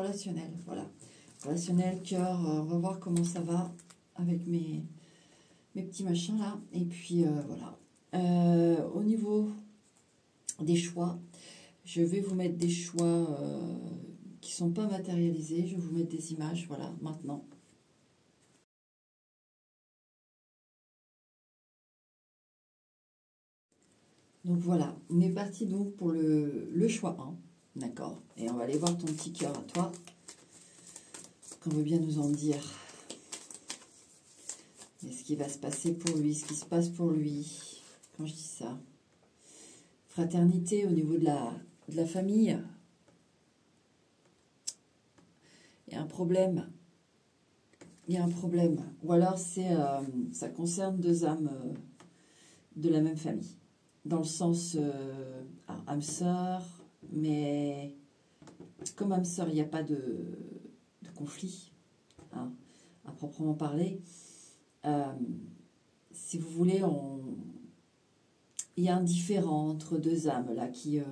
relationnel, voilà. Relationnel, cœur, on va voir comment ça va avec mes petits machins là. Et puis voilà. Au niveau des choix, je vais vous mettre des choix qui ne sont pas matérialisés. Je vais vous mettre des images, voilà, maintenant. Donc voilà, on est parti donc pour le choix 1, d'accord. Et on va aller voir ton petit cœur à toi. Qu'on veut bien nous en dire. Et ce qui va se passer pour lui, ce qui se passe pour lui, quand je dis ça. Fraternité au niveau de la famille. Il y a un problème. Il y a un problème. Ou alors ça concerne deux âmes de la même famille. Dans le sens âme sœur, mais comme âme sœur, il n'y a pas de conflit, hein, à proprement parler. Si vous voulez, il y a un différend entre deux âmes là qui... en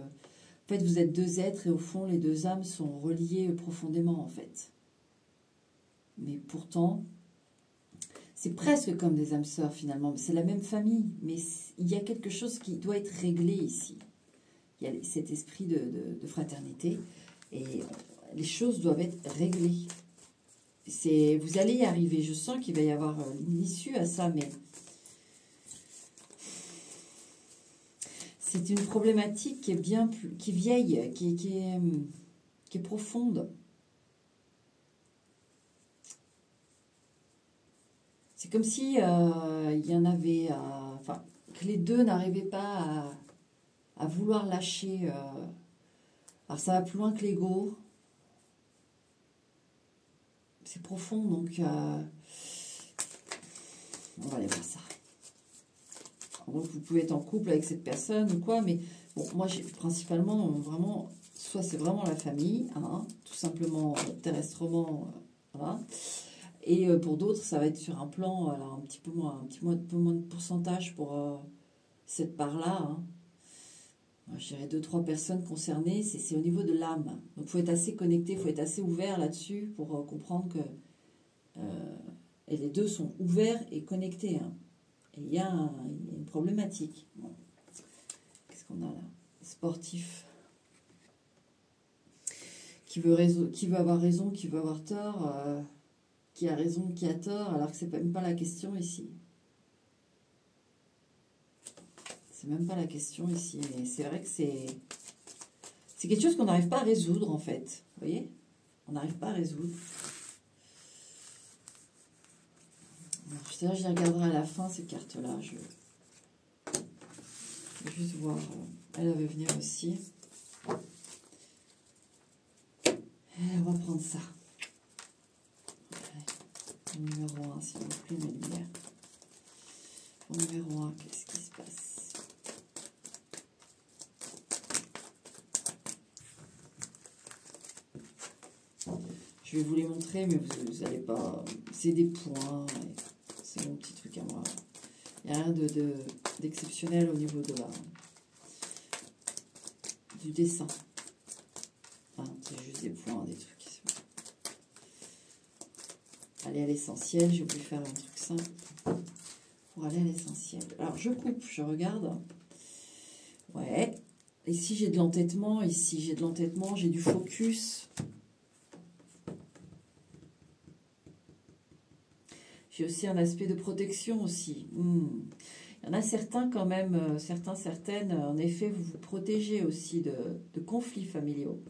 fait, vous êtes deux êtres et au fond, les deux âmes sont reliées profondément en fait. Mais pourtant, c'est presque comme des âmes sœurs finalement. C'est la même famille, mais il y a quelque chose qui doit être réglé ici. Il y a cet esprit de fraternité et les choses doivent être réglées. Vous allez y arriver. Je sens qu'il va y avoir une issue à ça, mais c'est une problématique qui est bien plus, qui est vieille, qui est profonde. C'est comme si il y en avait, enfin, que les deux n'arrivaient pas à vouloir lâcher. Alors ça va plus loin que l'ego. C'est profond, donc on va aller voir ça. Donc vous pouvez être en couple avec cette personne ou quoi, mais bon, moi j'ai principalement vraiment, soit c'est vraiment la famille, hein, tout simplement terrestrement, voilà. Et pour d'autres, ça va être sur un plan, alors un petit peu moins de pourcentage pour cette part-là. Hein. Je dirais 2-3 personnes concernées, c'est au niveau de l'âme. Donc il faut être assez connecté, il faut être assez ouvert là-dessus pour comprendre que et les deux sont ouverts et connectés. Hein. Et il y a une problématique. Bon. Qu'est-ce qu'on a là? Sportif. Qui veut avoir raison, qui veut avoir tort, qui a raison, qui a tort, alors que c'est même pas la question ici. C'est même pas la question ici, mais c'est vrai que c'est quelque chose qu'on n'arrive pas à résoudre en fait. Vous voyez? On n'arrive pas à résoudre. Alors, je les regarderai à la fin, ces cartes-là. Je vais juste voir. Elle va venir aussi. Et on va prendre ça. Le numéro 1, s'il vous plaît, mes lumières. Au numéro 1, qu'est-ce qui se passe? Je vais vous les montrer, mais vous n'allez pas... C'est des points. C'est mon petit truc à moi. Il n'y a rien d'exceptionnel au niveau de du dessin. Enfin, c'est juste des points, des trucs. Aller à l'essentiel. J'ai voulu faire un truc simple pour aller à l'essentiel. Alors, je coupe, je regarde. Ouais. Ici, j'ai de l'entêtement. Ici, j'ai de l'entêtement. J'ai du focus. J'ai aussi un aspect de protection aussi. Il y en a certains quand même, certaines, en effet, vous vous protégez aussi de conflits familiaux.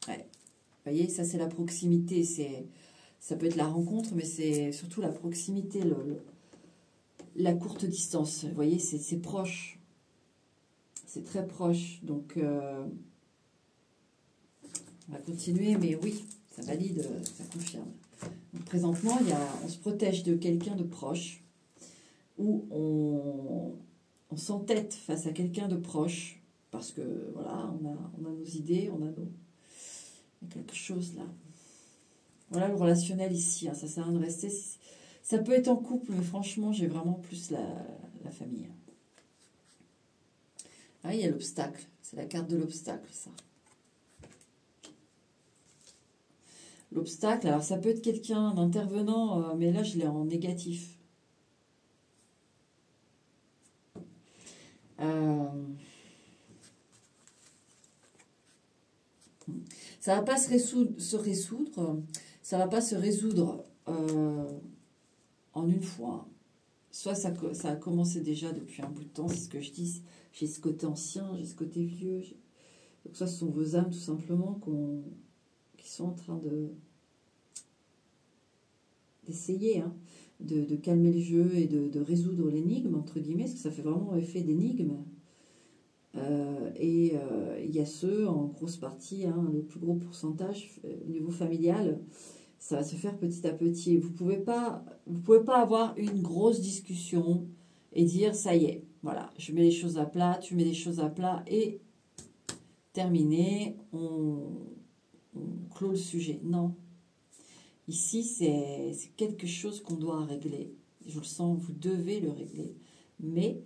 Ouais. Vous voyez, ça c'est la proximité. Ça peut être la rencontre, mais c'est surtout la proximité, la courte distance. Vous voyez, c'est proche. C'est très proche. Donc... on va continuer, mais oui, ça valide, ça confirme. Donc, présentement, on se protège de quelqu'un de proche, ou on s'entête face à quelqu'un de proche, parce que voilà, on a nos idées, il y a quelque chose là. Voilà le relationnel ici, hein, ça sert à rien de rester. Ça peut être en couple, mais franchement, j'ai vraiment plus la famille. Ah, il y a l'obstacle. C'est la carte de l'obstacle, ça. L'obstacle, alors ça peut être quelqu'un d'intervenant, mais là, je l'ai en négatif. Ça va pas se résoudre, ça va pas se résoudre en une fois. Soit ça a commencé déjà depuis un bout de temps, c'est ce que je dis. J'ai ce côté ancien, j'ai ce côté vieux. Donc ça, ce sont vos âmes tout simplement qui sont en train d'essayer de calmer le jeu et de résoudre l'énigme, entre guillemets, parce que ça fait vraiment effet d'énigme. Et il y a ceux, en grosse partie, le plus gros pourcentage au niveau familial, ça va se faire petit à petit. Vous pouvez pas avoir une grosse discussion et dire ça y est, voilà, je mets les choses à plat, tu mets les choses à plat et terminé, on clôt le sujet. Non. Ici, c'est quelque chose qu'on doit régler. Je le sens, vous devez le régler. Mais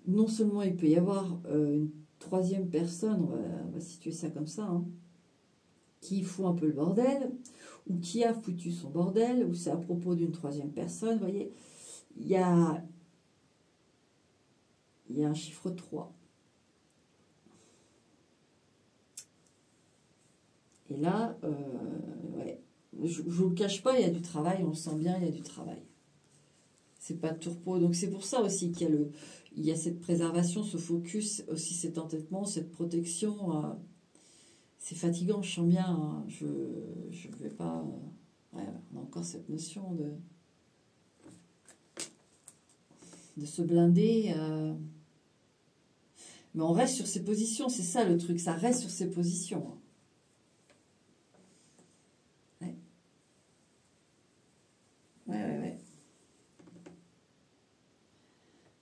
non seulement il peut y avoir une troisième personne, on va situer ça comme ça, qui fout un peu le bordel, ou qui a foutu son bordel, ou c'est à propos d'une troisième personne, vous voyez, il y a un chiffre 3. Et là, ouais, je ne vous le cache pas, il y a du travail, on le sent bien, il y a du travail. C'est pas de repos. Donc c'est pour ça aussi qu'il y a cette préservation, ce focus, aussi cet entêtement, cette protection. C'est fatigant, je sens bien. Je ne vais pas... ouais, on a encore cette notion de se blinder. Mais on reste sur ses positions, c'est ça le truc, ça reste sur ses positions. Ouais. Ouais.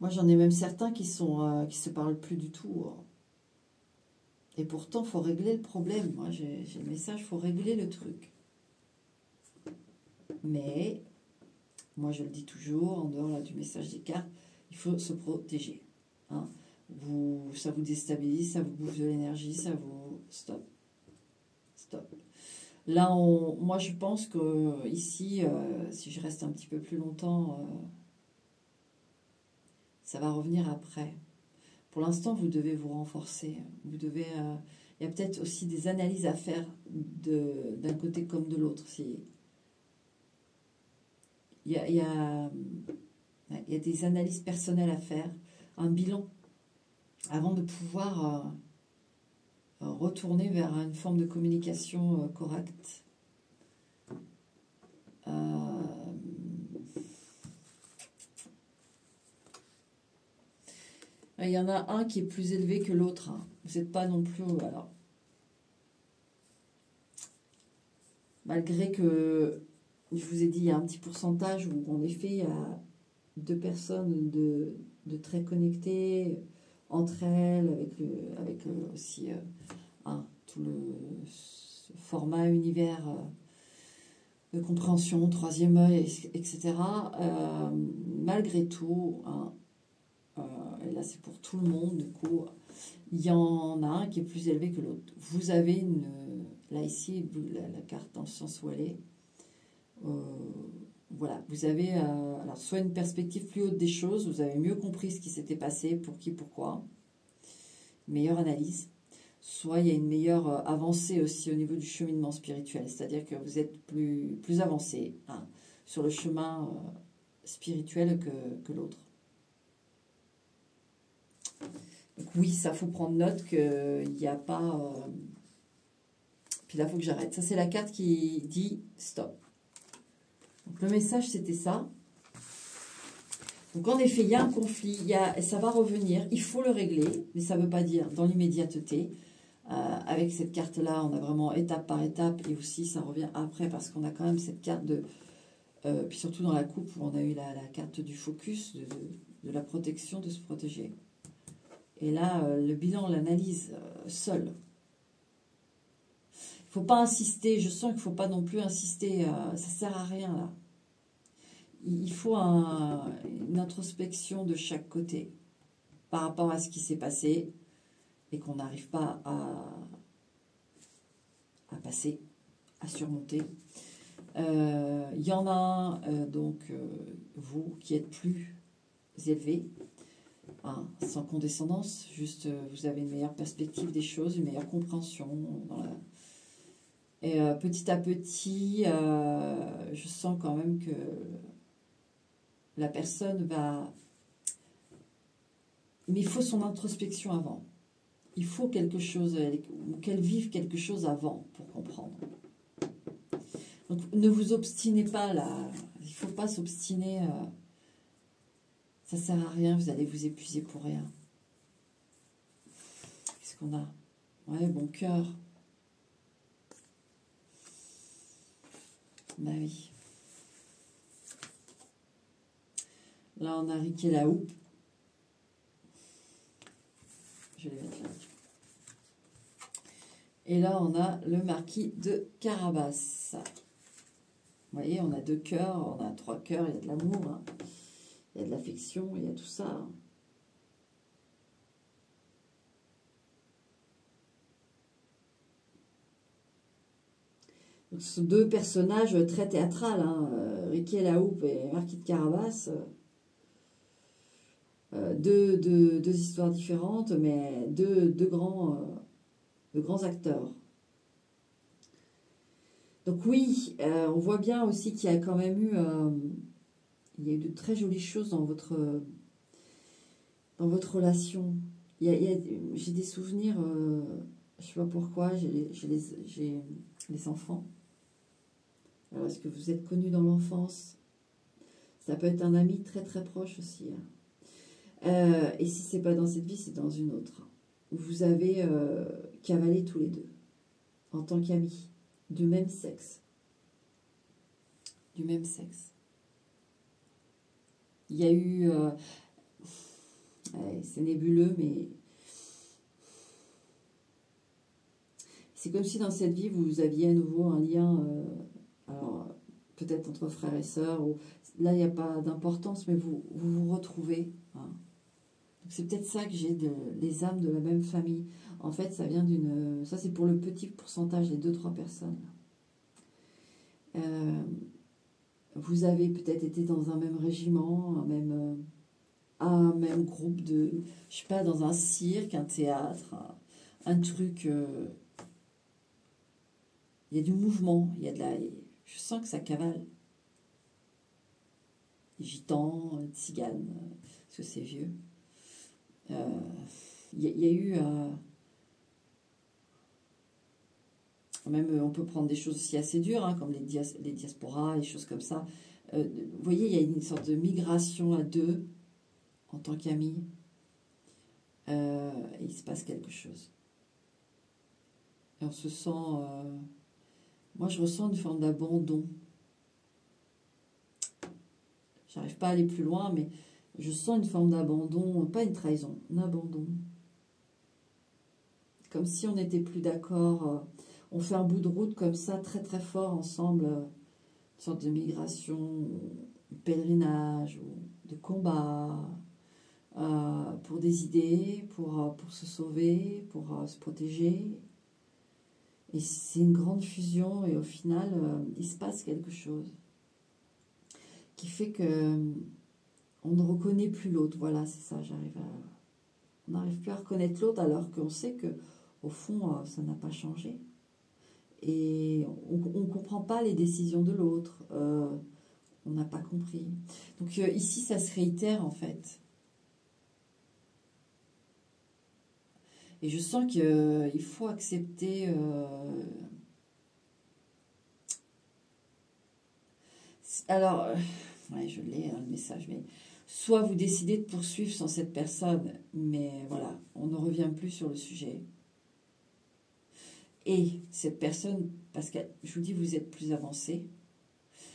Moi, j'en ai même certains qui se parlent plus du tout. Et pourtant, il faut régler le problème. Moi, j'ai le message, il faut régler le truc. Mais, moi, je le dis toujours, en dehors là, du message des cartes, il faut se protéger. Ça vous déstabilise, ça vous bouffe de l'énergie, ça vous... Stop. Là, moi, je pense que ici, si je reste un petit peu plus longtemps... ça va revenir après. Pour l'instant, vous devez vous renforcer. Vous devez. Il y a peut-être aussi des analyses à faire d'un côté comme de l'autre. Il y a des analyses personnelles à faire, un bilan, avant de pouvoir retourner vers une forme de communication correcte. Il y en a un qui est plus élevé que l'autre. Vous n'êtes pas non plus... Alors, malgré que, je vous ai dit, il y a un petit pourcentage où, en effet, il y a deux personnes de très connectées entre elles, avec aussi tout le format univers de compréhension, troisième œil, etc. Malgré tout... et là c'est pour tout le monde, du coup, il y en a un qui est plus élevé que l'autre. Vous avez là ici, la carte dans le sens où elle est, voilà, vous avez alors soit une perspective plus haute des choses, vous avez mieux compris ce qui s'était passé, pour qui, pourquoi, meilleure analyse, soit il y a une meilleure avancée aussi au niveau du cheminement spirituel, c'est-à-dire que vous êtes plus avancé sur le chemin spirituel que l'autre. Donc oui, ça faut prendre note qu'il n'y a pas... Puis là, il faut que j'arrête. Ça, c'est la carte qui dit stop. Donc le message, c'était ça. Donc en effet, il y a un conflit, ça va revenir, il faut le régler, mais ça ne veut pas dire dans l'immédiateté. Avec cette carte-là, on a vraiment étape par étape, et aussi ça revient après, parce qu'on a quand même cette carte de... puis surtout dans la coupe, où on a eu la carte du focus, de la protection, de se protéger. Et là, le bilan, l'analyse seul. Il ne faut pas insister. Je sens qu'il ne faut pas non plus insister. Ça ne sert à rien, là. Il faut une introspection de chaque côté. par rapport à ce qui s'est passé et qu'on n'arrive pas à passer, à surmonter. Il y en a un, donc, vous qui êtes plus élevé, hein, sans condescendance, juste vous avez une meilleure perspective des choses, une meilleure compréhension. Et petit à petit, je sens quand même que la personne va... Mais il faut son introspection avant. Il faut quelque chose, ou qu'elle vive quelque chose avant pour comprendre. Donc ne vous obstinez pas là. Il ne faut pas s'obstiner. Ça ne sert à rien, vous allez vous épuiser pour rien. Qu'est-ce qu'on a? Ouais, bon cœur. Bah oui. Là, on a riqué la houppe. Je vais les mettre là. Et là, on a le marquis de Carabas. Vous voyez, on a 2 cœurs, on a 3 cœurs, il y a de l'amour, hein. Il y a de l'affection, il y a tout ça. Hein. Donc, ce sont 2 personnages très théâtrales, hein. Riquet la houppe et Marquis de Carabas. Deux histoires différentes, mais deux grands acteurs. Donc oui, on voit bien aussi qu'il y a quand même eu, il y a eu de très jolies choses dans votre relation. J'ai des souvenirs, je ne sais pas pourquoi, j'ai les enfants. Alors est-ce que vous êtes connus dans l'enfance? Ça peut être un ami très très proche aussi. Hein. Et si c'est pas dans cette vie, c'est dans une autre. Où vous avez cavalé tous les deux, en tant qu'amis, du même sexe. Du même sexe. Il y a eu... c'est nébuleux, mais... C'est comme si dans cette vie, vous aviez à nouveau un lien... alors, peut-être entre frères et sœurs, ou... Là, il n'y a pas d'importance, mais vous retrouvez. Hein. C'est peut-être ça que j'ai, les âmes de la même famille. En fait, ça vient d'une... Ça, c'est pour le petit pourcentage, les 2-3 personnes. Vous avez peut-être été dans un même régiment, un même groupe de... Je sais pas, dans un cirque, un théâtre, un truc... il y a du mouvement, il y a de la... Je sens que ça cavale. Les gitans, les tziganes, parce que c'est vieux. Il y a eu... même, on peut prendre des choses aussi assez dures, hein, comme les diasporas, les choses comme ça. Vous voyez, il y a une sorte de migration à 2, en tant qu'amis. Et il se passe quelque chose. Et on se sent... moi, je ressens une forme d'abandon. J'arrive pas à aller plus loin, mais je sens une forme d'abandon, pas une trahison, un abandon. Comme si on n'était plus d'accord. On fait un bout de route comme ça, très très fort ensemble. Une sorte de migration, de pèlerinage, ou de combat, pour des idées, pour se sauver, pour se protéger. Et c'est une grande fusion et au final, il se passe quelque chose qui fait que on ne reconnaît plus l'autre. Voilà, c'est ça, on n'arrive plus à reconnaître l'autre alors qu'on sait que au fond, ça n'a pas changé. Et on ne comprend pas les décisions de l'autre. On n'a pas compris. Donc ici, ça se réitère en fait. Et je sens qu'il faut accepter... Alors, ouais, je l'ai, hein, le message, mais soit vous décidez de poursuivre sans cette personne, mais voilà, on ne revient plus sur le sujet. Et cette personne, parce que je vous dis, vous êtes plus avancé,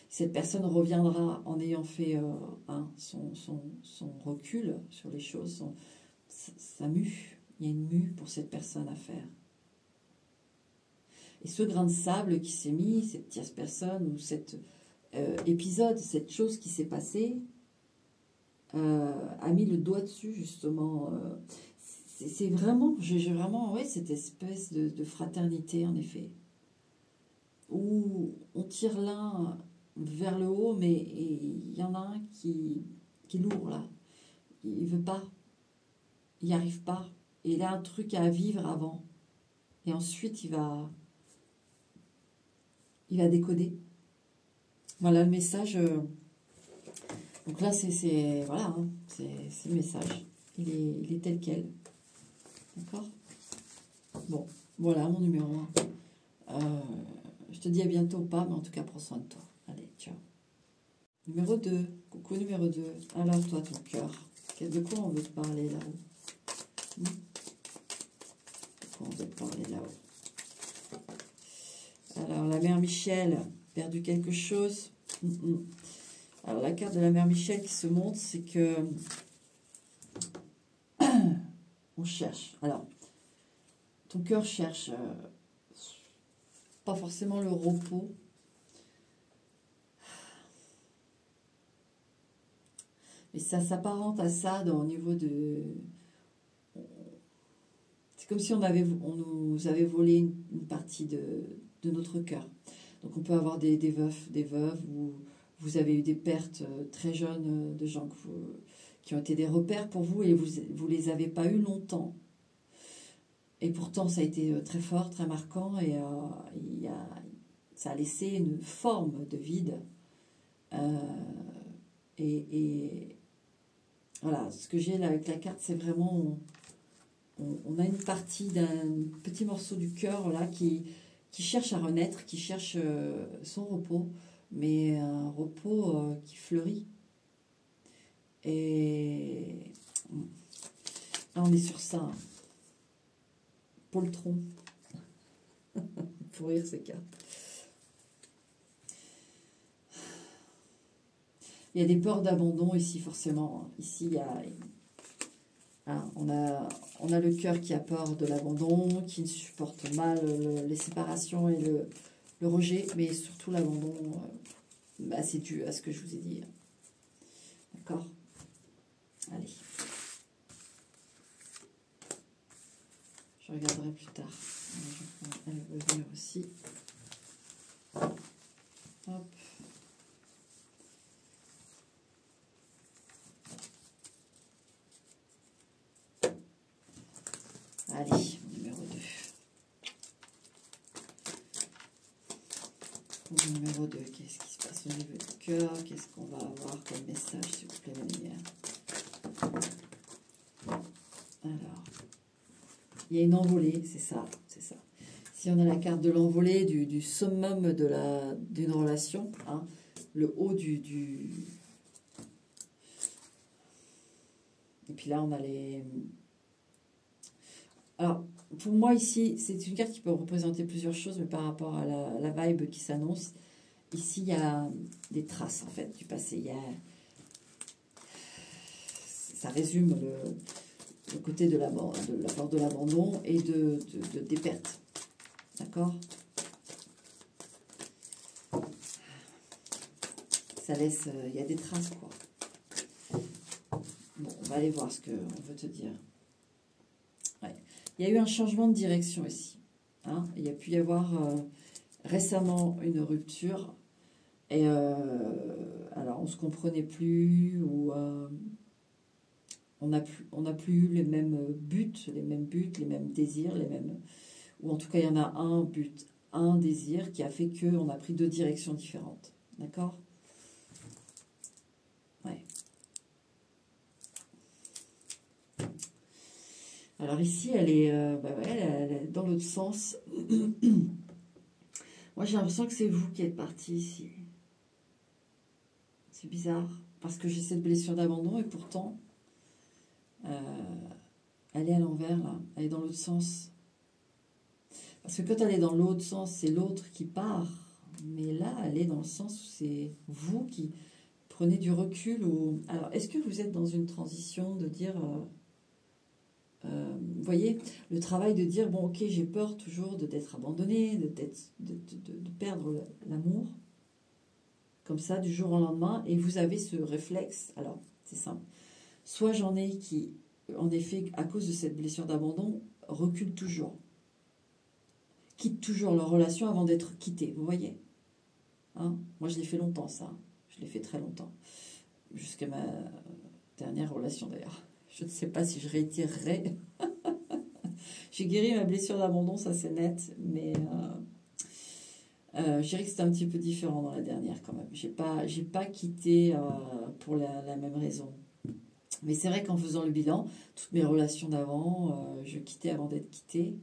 cette personne reviendra en ayant fait son recul sur les choses, sa mue. Il y a une mue pour cette personne à faire. Et ce grain de sable qui s'est mis, cette tierce personne, ou cet épisode, cette chose qui s'est passée, a mis le doigt dessus, justement. C'est vraiment, j'ai vraiment, ouais, cette espèce de fraternité, en effet, où on tire l'un vers le haut, mais il y en a un qui est lourd, là. Il veut pas, il n'y arrive pas. Et il a un truc à vivre avant. Et ensuite, il va décoder. Voilà le message. Donc là, voilà, hein, c'est le message. Il est tel quel. D'accord? Bon, voilà mon numéro 1. Je te dis à bientôt ou pas, mais en tout cas, prends soin de toi. Allez, ciao. Numéro 2. Coucou numéro 2. Alors, toi, ton cœur. De quoi on veut te parler là-haut? De quoi on veut te parler là-haut? Alors, la mère Michel, perdu quelque chose. Alors, la carte de la mère Michel qui se montre, c'est que on cherche. Alors, ton cœur cherche pas forcément le repos. Mais ça s'apparente à ça au niveau de... C'est comme si on nous avait volé une partie de notre cœur. Donc on peut avoir des veufs, des veuves, où vous avez eu des pertes très jeunes de gens qui ont été des repères pour vous et vous les avez pas eu longtemps. Et pourtant ça a été très fort, très marquant et ça a laissé une forme de vide. Et voilà, ce que j'ai là avec la carte, c'est vraiment... On a une partie d'un petit morceau du cœur là qui cherche à renaître, qui cherche son repos, mais un repos qui fleurit. Et là, on est sur ça. Poltron. Pour rire ces cartes. Il y a des peurs d'abandon ici, forcément. Ici, il y a... on a le cœur qui a peur de l'abandon, qui ne supporte mal les séparations et le rejet, mais surtout l'abandon, c'est dû à ce que je vous ai dit. D'accord? Allez. Je regarderai plus tard. Elle veut venir aussi. Hop. Allez, numéro 2. Numéro 2, qu'est-ce qui se passe au niveau du cœur? Qu'est-ce qu'on va avoir comme message, s'il vous plaît, ma lumière? Alors, il y a une envolée, c'est ça, c'est ça. Si on a la carte de l'envolée, du summum d'une relation, hein, le haut du... Et puis là, on a les... Alors, pour moi, ici, c'est une carte qui peut représenter plusieurs choses, mais par rapport à la vibe qui s'annonce, ici, il y a des traces, en fait, du passé. Ça résume le côté de la peur de l'abandon et des pertes. D'accord? Ça laisse... Il y a des traces, quoi. Bon, on va aller voir ce qu'on veut te dire. Ouais. Il y a eu un changement de direction ici. Hein. Il y a pu y avoir récemment une rupture. Et alors, on ne se comprenait plus, ou on n'a plus eu les mêmes buts, les mêmes désirs, ou en tout cas, il y en a un but, un désir qui a fait qu'on a pris deux directions différentes. D'accord? Ouais. Alors ici, elle est, elle est dans l'autre sens. Moi, j'ai l'impression que c'est vous qui êtes parti ici. C'est bizarre, parce que j'ai cette blessure d'abandon et pourtant, elle est à l'envers, là. Elle est dans l'autre sens. Parce que quand elle est dans l'autre sens, c'est l'autre qui part. Mais là, elle est dans le sens où c'est vous qui prenez du recul. Alors, est-ce que vous êtes dans une transition de dire... vous voyez, le travail de dire, bon, ok, j'ai peur toujours d'être abandonné, de perdre l'amour, comme ça, du jour au lendemain, et vous avez ce réflexe, alors, c'est simple, soit j'en ai qui, en effet, à cause de cette blessure d'abandon, reculent toujours. Quittent toujours leur relation avant d'être quittés, vous voyez, hein? Moi, je l'ai fait longtemps, ça. Je l'ai fait très longtemps. Jusqu'à ma dernière relation, d'ailleurs. Je ne sais pas si je réitérerai. J'ai guéri ma blessure d'abandon, ça c'est net, mais je dirais que c'était un petit peu différent dans la dernière quand même. J'ai pas quitté pour la même raison. Mais c'est vrai qu'en faisant le bilan, toutes mes relations d'avant, je quittais avant d'être quittée.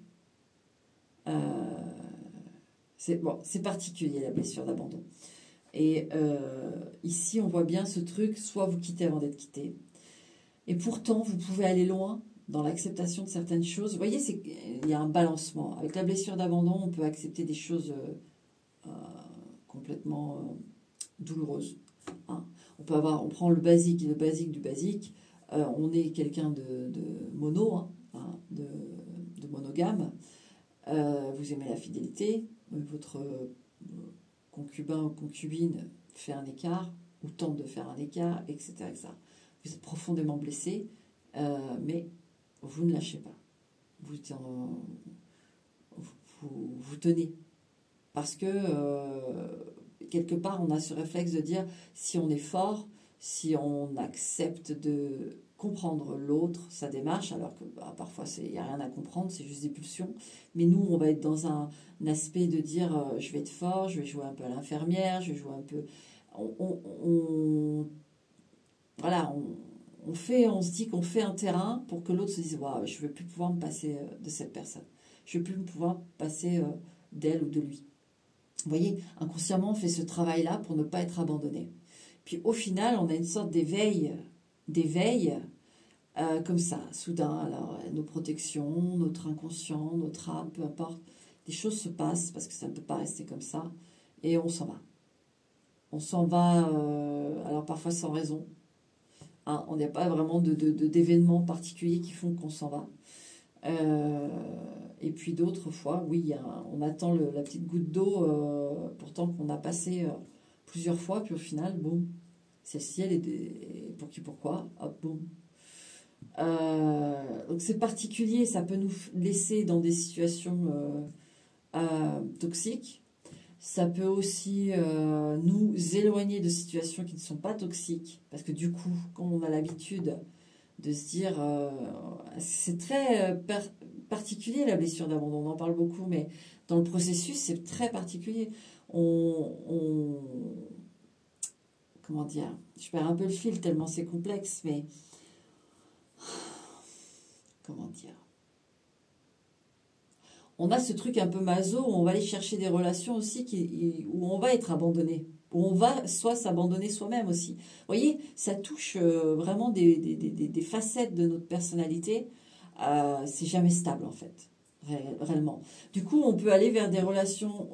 C'est particulier la blessure d'abandon. Et ici, on voit bien ce truc, soit vous quittez avant d'être quitté. Et pourtant, vous pouvez aller loin dans l'acceptation de certaines choses. Vous voyez, il y a un balancement. Avec la blessure d'abandon, on peut accepter des choses complètement douloureuses. Hein. On prend le basique du basique. On est quelqu'un de mono, hein, de monogame. Vous aimez la fidélité. Votre concubin ou concubine fait un écart ou tente de faire un écart, etc. etc. Vous êtes profondément blessé, mais vous ne lâchez pas. Vous tenez. Parce que, quelque part, on a ce réflexe de dire, si on est fort, si on accepte de comprendre l'autre, sa démarche, alors que parfois, il n'y a rien à comprendre, c'est juste des pulsions. Mais nous, on va être dans un aspect de dire, je vais être fort, je vais jouer un peu à l'infirmière, je vais jouer un peu... Voilà, on se dit qu'on fait un terrain pour que l'autre se dise, waouh, je ne veux plus pouvoir me passer de cette personne. Je ne veux plus pouvoir me passer d'elle ou de lui. Vous voyez, inconsciemment, on fait ce travail-là pour ne pas être abandonné. Puis au final, on a une sorte d'éveil comme ça, soudain. Alors, nos protections, notre inconscient, notre âme, peu importe, des choses se passent parce que ça ne peut pas rester comme ça. Et on s'en va. On s'en va, alors parfois sans raison. Hein, on n'a pas vraiment d'événements particuliers qui font qu'on s'en va. Et puis d'autres fois, oui, on attend la petite goutte d'eau, pourtant qu'on a passé plusieurs fois, puis au final, boum, celle-ci, elle est pour qui, pourquoi, hop, boum. Donc c'est particulier, ça peut nous laisser dans des situations toxiques. Ça peut aussi nous éloigner de situations qui ne sont pas toxiques, parce que du coup, quand on a l'habitude de se dire, c'est très particulier la blessure d'abandon, on en parle beaucoup, mais dans le processus, c'est très particulier. Comment dire, je perds un peu le fil tellement c'est complexe, mais comment dire, on a ce truc un peu maso où on va aller chercher des relations aussi où on va être abandonné, où on va soit s'abandonner soi-même aussi. Vous voyez, ça touche vraiment des facettes de notre personnalité. C'est jamais stable en fait, réellement. Du coup, on peut aller vers des relations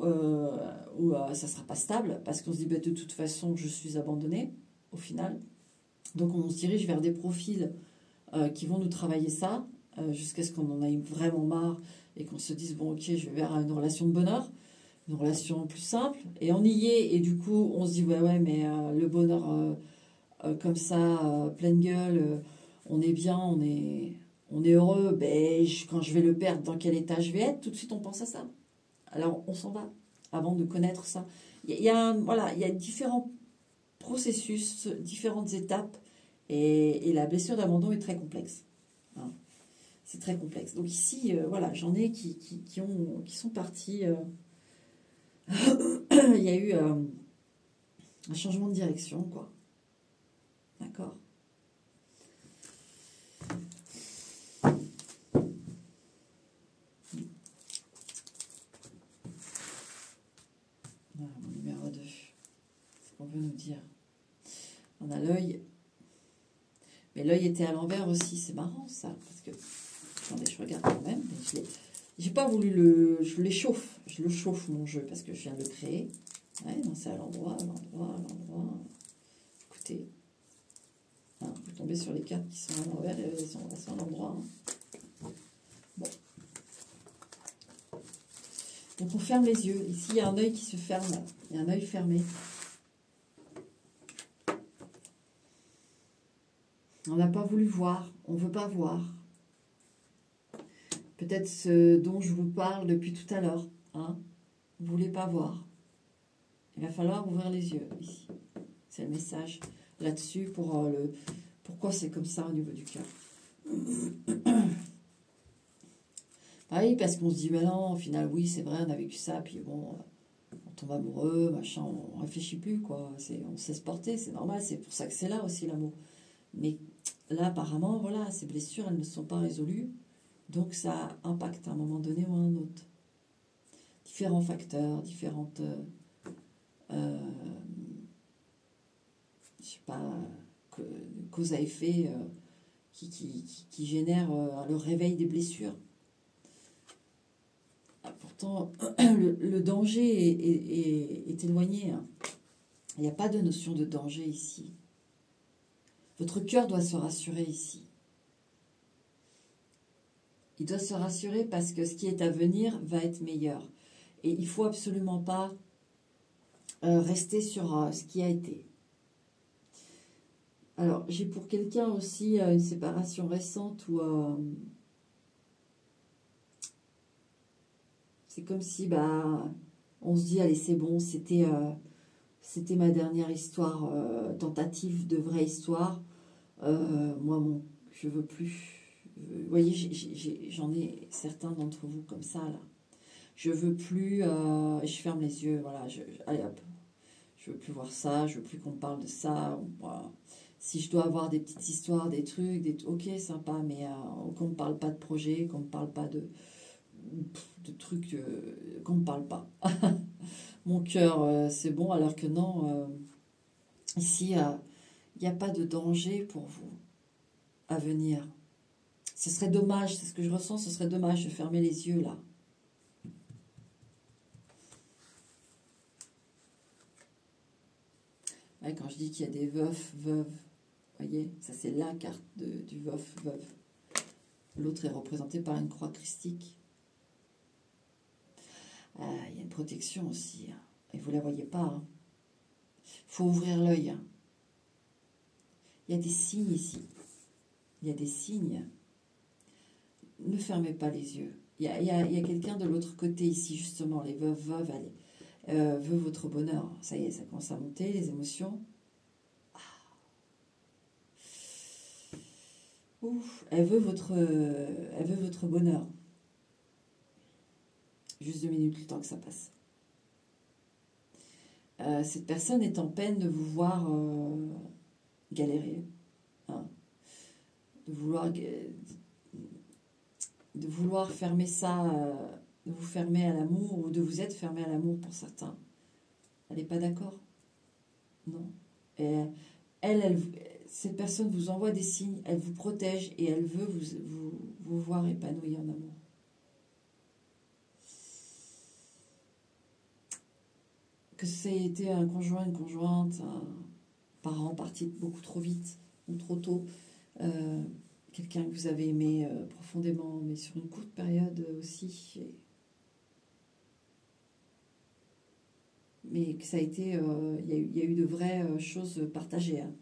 où ça ne sera pas stable parce qu'on se dit bah, de toute façon, je suis abandonné au final. Donc, on se dirige vers des profils qui vont nous travailler ça jusqu'à ce qu'on en ait vraiment marre et qu'on se dise bon ok, je vais vers une relation de bonheur, une relation plus simple, et on y est, et du coup on se dit ouais mais le bonheur comme ça, pleine gueule, on est bien, on est heureux, ben, quand je vais le perdre, dans quel état je vais être, tout de suite on pense à ça. Alors on s'en va avant de connaître ça. Il y a différents processus, différentes étapes, et la blessure d'abandon est très complexe. Hein. C'est très complexe. Donc ici, voilà, j'en ai qui sont partis. Il y a eu un changement de direction, quoi. D'accord. Voilà, mon numéro 2. C'est ce qu'on veut nous dire. On a l'œil. Mais l'œil était à l'envers aussi. C'est marrant, ça. Parce que... Attendez, je regarde quand même. J'ai pas voulu je l'échauffe. Je le chauffe, mon jeu, parce que je viens de le créer. Ouais, non, c'est à l'endroit. Écoutez. Hein, vous tombez sur les cartes qui sont à l'envers et elles sont à l'endroit. Hein. Bon. Donc on ferme les yeux. Ici, il y a un œil qui se ferme. Il y a un œil fermé. On n'a pas voulu voir, on ne veut pas voir. Peut-être ce dont je vous parle depuis tout à l'heure. Hein, vous ne voulez pas voir. Il va falloir ouvrir les yeux ici. C'est le message là-dessus pour pourquoi c'est comme ça au niveau du cœur. Ah oui, parce qu'on se dit, mais non, au final, oui, c'est vrai, on a vécu ça, puis bon, on tombe amoureux, machin, on réfléchit plus, quoi. On se laisse porter, c'est normal, c'est pour ça que c'est là aussi l'amour. Mais là, apparemment, voilà, ces blessures, elles ne sont pas résolues, donc ça impacte à un moment donné ou à un autre. Différents facteurs, différentes, je sais pas, cause à effet qui génèrent le réveil des blessures. Pourtant, le danger est éloigné. Hein. Il n'y a pas de notion de danger ici. Votre cœur doit se rassurer ici. Il doit se rassurer parce que ce qui est à venir va être meilleur. Et il ne faut absolument pas rester sur ce qui a été. Alors, j'ai pour quelqu'un aussi une séparation récente où c'est comme si on se dit, allez, c'est bon, c'était ma dernière histoire, tentative de vraie histoire. Moi, je veux plus. Vous voyez, j'en ai certains d'entre vous comme ça, là. Je veux plus, je ferme les yeux, voilà, allez hop, je veux plus voir ça, je veux plus qu'on me parle de ça. Voilà. Si je dois avoir des petites histoires, des trucs, ok, sympa, mais qu'on ne me parle pas de projet, qu'on ne me parle pas de trucs, qu'on ne me parle pas. Mon cœur, c'est bon, alors que non, ici, il n'y a pas de danger pour vous à venir. Ce serait dommage, c'est ce que je ressens, ce serait dommage de fermer les yeux là. Ouais, quand je dis qu'il y a des veufs, veuves, vous voyez, ça c'est la carte du veuf, veuve. L'autre est représenté par une croix christique. Il y a une protection aussi, hein. Et vous ne la voyez pas. Il faut ouvrir l'œil. Hein. Il y a des signes ici. Il y a des signes. Ne fermez pas les yeux. Il y a quelqu'un de l'autre côté ici, justement, les veuves, veuves, veut votre bonheur. Ça y est, ça commence à monter, les émotions. Ouf, elle veut votre bonheur. Juste 2 minutes, le temps que ça passe. Cette personne est en peine de vous voir galérer. Hein. De vouloir fermer ça, de vous fermer à l'amour, ou de vous être fermé à l'amour pour certains. Elle n'est pas d'accord? Non. Et cette personne vous envoie des signes, elle vous protège et elle veut vous voir épanoui en amour. Que ça ait été un conjoint, une conjointe, un parent parti beaucoup trop vite ou trop tôt, quelqu'un que vous avez aimé profondément, mais sur une courte période aussi. Mais que ça a été, il y a eu de vraies choses partagées. Hein.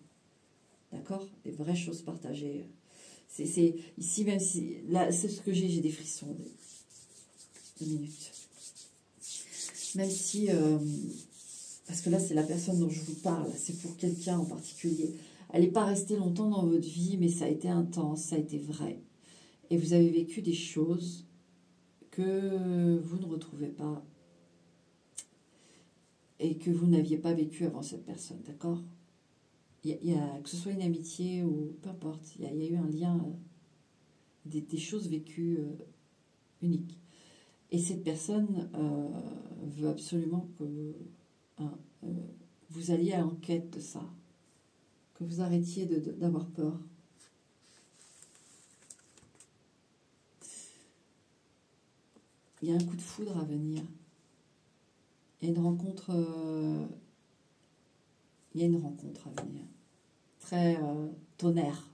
D'accord? Des vraies choses partagées. C'est ici, même si, là, c'est ce que j'ai des frissons. 2 minutes. Même si, parce que là, c'est la personne dont je vous parle, c'est pour quelqu'un en particulier. Elle n'est pas restée longtemps dans votre vie, mais ça a été intense, ça a été vrai. Et vous avez vécu des choses que vous ne retrouvez pas et que vous n'aviez pas vécu avant cette personne, d'accord? Il y a, que ce soit une amitié ou peu importe, il y a eu un lien, des choses vécues uniques. Et cette personne veut absolument que vous alliez à l'enquête de ça, que vous arrêtiez d'avoir peur. Il y a un coup de foudre à venir. Il y a une rencontre, à venir. Très tonnerre.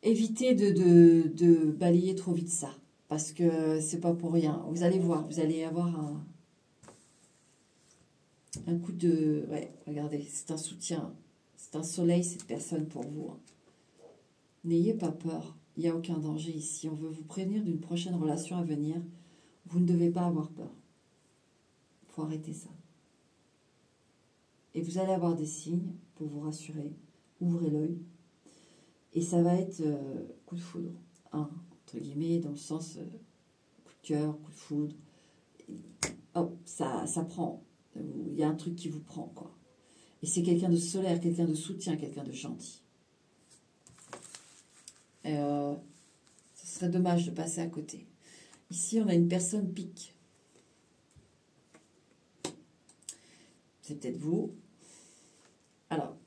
Évitez de balayer trop vite ça, parce que c'est pas pour rien. Vous allez voir, vous allez avoir Un coup de... Ouais, regardez, c'est un soutien. C'est un soleil, cette personne, pour vous. Hein. N'ayez pas peur. Il n'y a aucun danger ici. On veut vous prévenir d'une prochaine relation à venir. Vous ne devez pas avoir peur. Il faut arrêter ça. Et vous allez avoir des signes pour vous rassurer. Ouvrez l'œil. Et ça va être coup de foudre. Hein, entre guillemets, dans le sens coup de cœur, coup de foudre. Hop, ça prend. Il y a un truc qui vous prend, quoi. Et c'est quelqu'un de solaire, quelqu'un de soutien, quelqu'un de gentil. Ce serait dommage de passer à côté. Ici, on a une personne pique. C'est peut-être vous. Alors,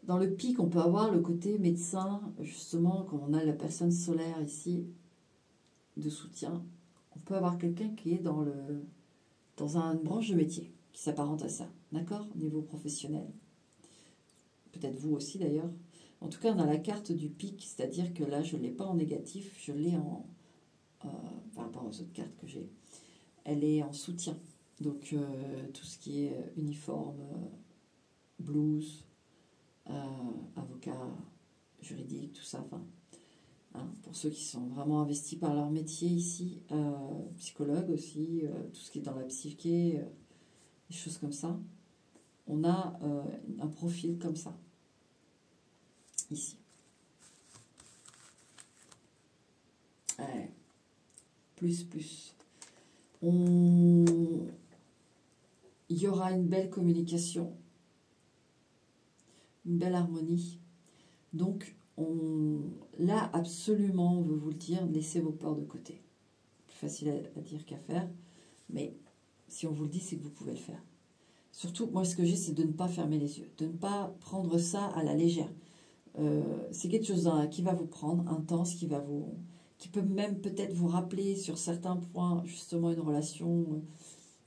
dans le pic, on peut avoir le côté médecin, justement, comme on a la personne solaire ici, de soutien. On peut avoir quelqu'un qui est dans une branche de métier, qui s'apparente à ça, d'accord, au niveau professionnel. Peut-être vous aussi, d'ailleurs. En tout cas, on a la carte du pic, c'est-à-dire que là, je ne l'ai pas en négatif, je l'ai en... par rapport aux autres cartes que j'ai. Elle est en soutien. Donc, tout ce qui est uniforme, blouse, avocat, juridique, tout ça. Enfin, hein, pour ceux qui sont vraiment investis par leur métier ici, psychologue aussi, tout ce qui est dans la psyché, des choses comme ça. On a un profil comme ça, ici. Ouais. Plus. Il y aura une belle communication, une belle harmonie. Donc, là, absolument, on veut vous le dire, laissez vos peurs de côté. Plus facile à dire qu'à faire, mais si on vous le dit, c'est que vous pouvez le faire. Surtout, moi, ce que j'ai, c'est de ne pas fermer les yeux, de ne pas prendre ça à la légère. C'est quelque chose qui va vous prendre, intense, qui peut même peut-être vous rappeler sur certains points, justement, une relation,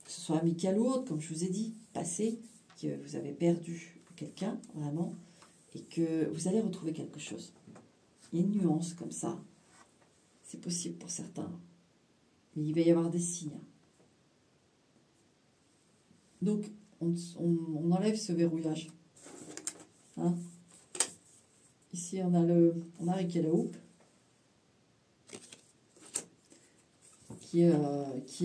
que ce soit amicale ou autre, comme je vous ai dit, passée, que vous avez perdu quelqu'un, vraiment, et que vous allez retrouver quelque chose. Il y a une nuance comme ça. C'est possible pour certains. Mais il va y avoir des signes. Donc, on enlève ce verrouillage. Hein? Ici, on a Ricky la Houppe, qui est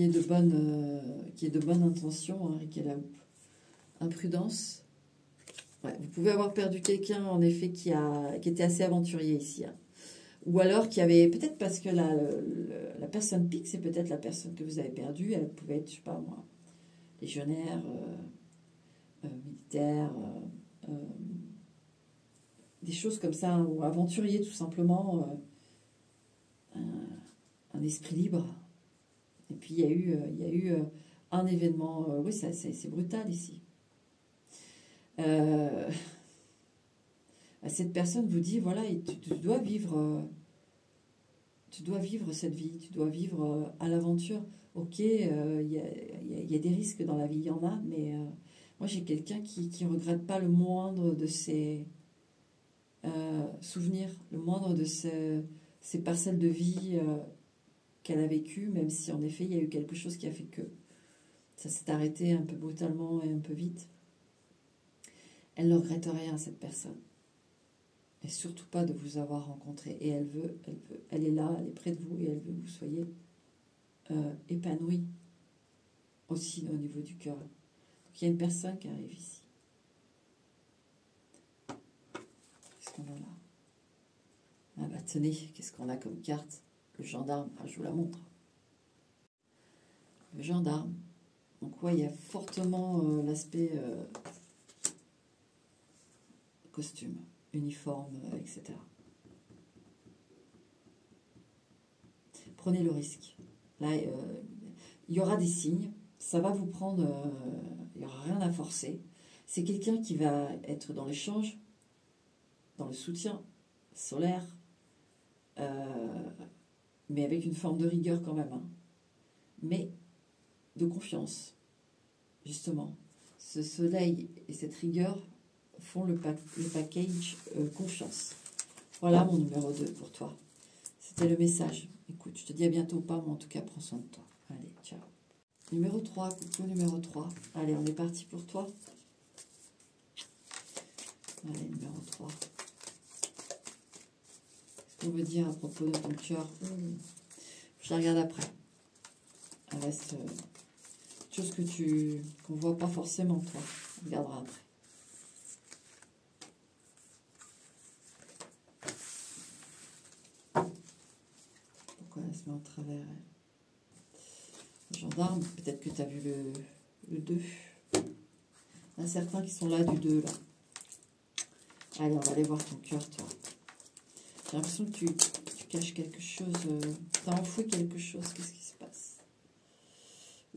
de bonne intention, hein, Ricky la Houppe. Imprudence. Ouais, vous pouvez avoir perdu quelqu'un, en effet, qui était assez aventurier ici. Hein. Ou alors qui avait, peut-être parce que la personne pique, c'est peut-être la personne que vous avez perdue. Elle pouvait être, je sais pas moi, légionnaire, militaire, des choses comme ça, ou aventurier tout simplement, un esprit libre. Et puis il y a eu un événement, oui, c'est brutal ici. Cette personne vous dit, voilà, tu dois vivre cette vie, tu dois vivre à l'aventure. Ok, il y a des risques dans la vie, il y en a, mais moi j'ai quelqu'un qui ne regrette pas le moindre de ses souvenirs, le moindre de ces parcelles de vie qu'elle a vécues, même si en effet il y a eu quelque chose qui a fait que ça s'est arrêté un peu brutalement et un peu vite. Elle ne regrette rien, cette personne. Et surtout pas de vous avoir rencontré. Et elle est là, elle est près de vous et elle veut que vous soyez épanoui aussi au niveau du cœur. Donc il y a une personne qui arrive ici. Qu'est-ce qu'on a là? Ah bah tenez, qu'est-ce qu'on a comme carte? Le gendarme, ah, je vous la montre. Le gendarme. Donc ouais, il y a fortement l'aspect costume, uniforme, etc. Prenez le risque. Là, il y aura des signes. Ça va vous prendre... il n'y aura rien à forcer. C'est quelqu'un qui va être dans l'échange, dans le soutien solaire, mais avec une forme de rigueur quand même. Hein. Mais de confiance, justement. Ce soleil et cette rigueur font le package confiance. Voilà mon numéro 2 pour toi. C'était le message. Écoute, je te dis à bientôt, pas, mais en tout cas, prends soin de toi. Allez, ciao. Numéro 3, coucou numéro 3. Allez, on est parti pour toi. Allez, numéro 3. Qu'est-ce qu'on veut dire à propos de ton cœur? Je la regarde après. Elle reste chose qu'on ne voit pas forcément, toi. On regardera après. Pourquoi elle se met en travers? Gendarme, peut-être que tu as vu le 2. Il y en a certains qui sont là du 2, là. Allez, on va aller voir ton cœur, toi. J'ai l'impression que tu caches quelque chose. Tu as enfoui quelque chose. Qu'est-ce qui se passe?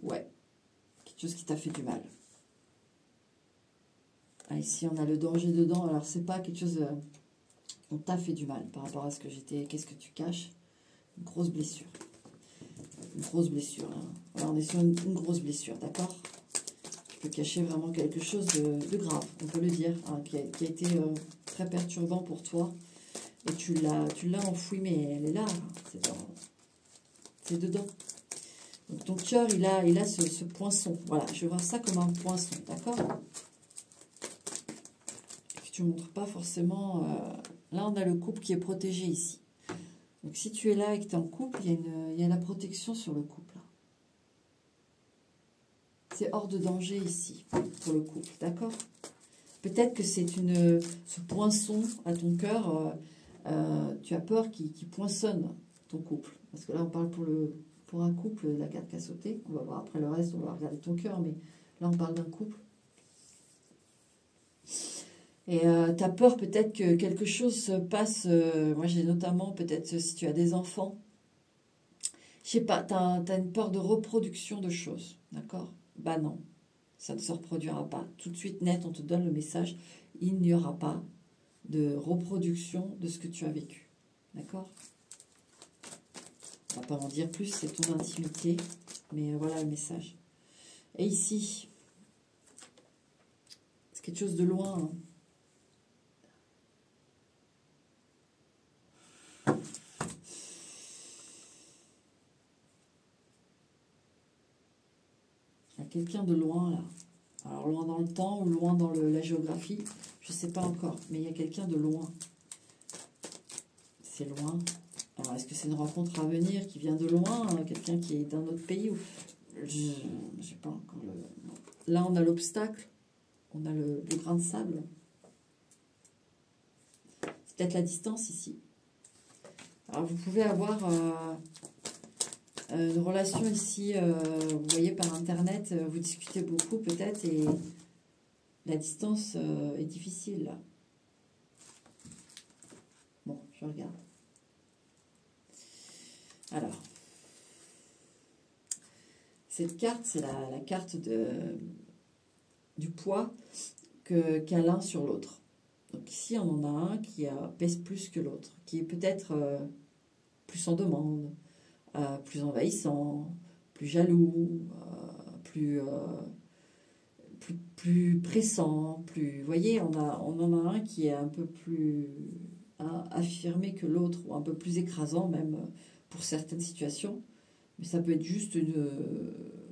Ouais. Quelque chose qui t'a fait du mal. Ah, ici, on a le danger dedans. Alors, c'est pas quelque chose... on t'a fait du mal par rapport à ce que j'étais. Qu'est-ce que tu caches? Une grosse blessure. Une grosse blessure. Hein. Alors, on est sur une grosse blessure, d'accord? Tu peux cacher vraiment quelque chose de grave, on peut le dire, hein, qui a été très perturbant pour toi. Et tu l'as enfoui, mais elle est là, c'est dedans. Donc ton cœur, il a ce poinçon. Voilà, je vois ça comme un poinçon, d'accord? Que tu ne montres pas forcément... là, on a le couple qui est protégé ici. Donc si tu es là et que tu es en couple, il y a la protection sur le couple. C'est hors de danger ici, pour le couple, d'accord? Peut-être que c'est ce poinçon à ton cœur, tu as peur qu'il poinçonne ton couple. Parce que là, on parle pour un couple, la carte qui a sauté. On va voir après le reste, on va regarder ton cœur, mais là, on parle d'un couple. Et tu as peur peut-être que quelque chose se passe. Moi, j'ai notamment, peut-être, si tu as des enfants, je sais pas, tu as une peur de reproduction de choses, d'accord? Bah non, ça ne se reproduira pas. Tout de suite, net, on te donne le message, il n'y aura pas de reproduction de ce que tu as vécu. D'accord? On va pas en dire plus, c'est ton intimité, mais voilà le message. Et ici, c'est quelque chose de loin. Hein. Il y a quelqu'un de loin là. Alors loin dans le temps ou loin dans la géographie, je ne sais pas encore, mais il y a quelqu'un de loin. C'est loin. Alors est-ce que c'est une rencontre à venir qui vient de loin, quelqu'un qui est d'un autre pays ou... Je sais pas encore le... Là on a l'obstacle, on a le grain de sable. C'est peut-être la distance ici. Alors vous pouvez avoir une relation ici, vous voyez par internet, vous discutez beaucoup peut-être et la distance est difficile là. Bon, je regarde. Alors, cette carte, c'est la carte du poids qu'a l'un sur l'autre. Donc ici, on en a un qui pèse plus que l'autre, qui est peut-être plus en demande, plus envahissant, plus jaloux, plus pressant, plus... Vous voyez, on en a un qui est un peu plus affirmé que l'autre, ou un peu plus écrasant même pour certaines situations. Mais ça peut être juste une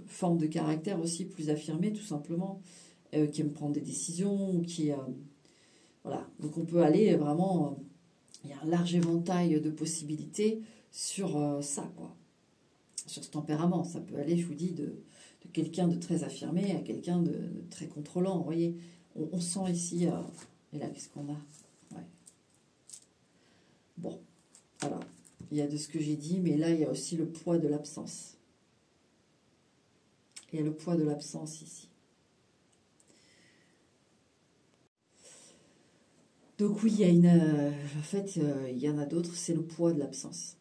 forme de caractère aussi plus affirmée, tout simplement, qui aime prendre des décisions, ou qui... voilà, donc on peut aller vraiment... il y a un large éventail de possibilités sur ça, quoi. Sur ce tempérament. Ça peut aller, je vous dis, de quelqu'un de très affirmé à quelqu'un de très contrôlant. Vous voyez, on sent ici... et là, qu'est-ce qu'on a? Ouais. Bon, alors, il y a de ce que j'ai dit, mais là, il y a aussi le poids de l'absence. Il y a le poids de l'absence ici. Donc oui, il y a en fait, il y en a d'autres, c'est le poids de l'absence.